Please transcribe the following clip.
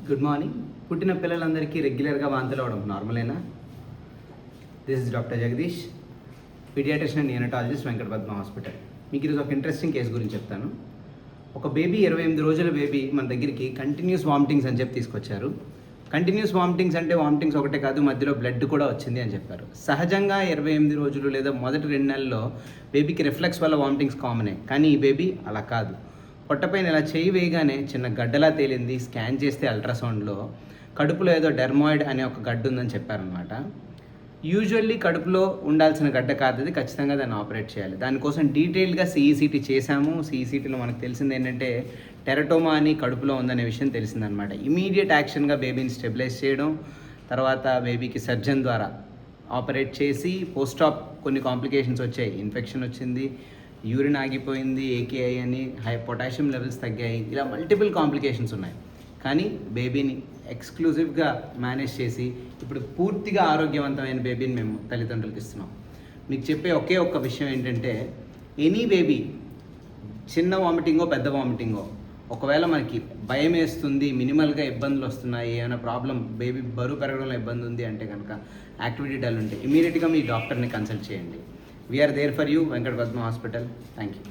Good morning. పుట్టిన పిల్లలందరికీ రెగ్యులర్గా వాంతులు అవడం నార్మలేనా? This is doctor Jagadish, pediatrician and neonatologist, Venkata Padma hospital. మీకు ఈరోజు ఒక ఇంట్రెస్టింగ్ కేసు గురించి చెప్తాను. ఒక బేబీ 28 రోజుల బేబీ మన దగ్గరికి కంటిన్యూస్ వామిటింగ్స్ అని చెప్పి తీసుకొచ్చారు. కంటిన్యూస్ వామిటింగ్స్ అంటే వామిటింగ్స్ ఒకటే కాదు, మధ్యలో బ్లడ్ కూడా వచ్చింది అని చెప్పారు. సహజంగా 28 రోజులు లేదా మొదటి 2 నెలల్లో బేబీకి రిఫ్లెక్స్ వల్ల వామిటింగ్స్ కామనే. కానీ ఈ బేబీ అలా కాదు. పొట్టపైన ఇలా చేయి వేయగానే చిన్న గడ్డలా తేలింది. స్కాన్ చేస్తే అల్ట్రాసౌండ్లో కడుపులో ఏదో డెర్మాయిడ్ అనే ఒక గడ్డ ఉందని చెప్పారనమాట. యూజువల్లీ కడుపులో ఉండాల్సిన గడ్డ కాదు అది, ఖచ్చితంగా దాన్ని ఆపరేట్ చేయాలి. దానికోసం డీటెయిల్గా సిఈసిటీ చేశాము. సిఈసిటీలో మనకు తెలిసింది ఏంటంటే టెరటోమా అని కడుపులో ఉందనే విషయం తెలిసిందనమాట. ఇమీడియట్ యాక్షన్గా బేబీని స్టెబిలైజ్ చేయడం, తర్వాత బేబీకి సర్జన్ ద్వారా ఆపరేట్ చేసి పోస్ట్ ఆప్ కొన్ని కాంప్లికేషన్స్ వచ్చాయి. ఇన్ఫెక్షన్ వచ్చింది, యూరిన్ ఆగిపోయింది, ఏకేఐ అని, పొటాషియం లెవెల్స్ తగ్గాయి, ఇలా మల్టిపుల్ కాంప్లికేషన్స్ ఉన్నాయి. కానీ బేబీని ఎక్స్క్లూజివ్గా మేనేజ్ చేసి ఇప్పుడు పూర్తిగా ఆరోగ్యవంతమైన బేబీని మేము తల్లిదండ్రులకు ఇస్తున్నాం. మీకు చెప్పే ఒకే ఒక్క విషయం ఏంటంటే, ఎనీ బేబీ చిన్న వామిటింగో పెద్ద వామిటింగో ఒకవేళ మనకి భయం వేస్తుంది, మినిమల్గా ఇబ్బందులు వస్తున్నాయి, ఏమైనా ప్రాబ్లం బేబీ బరువు పెరగడంలో ఇబ్బంది ఉంది అంటే కనుక, యాక్టివిటీ డల్ ఉంటే ఇమీడియట్గా మీ డాక్టర్ని కన్సల్ట్ చేయండి. We are there for you, Venkata Padma hospital. Thank you.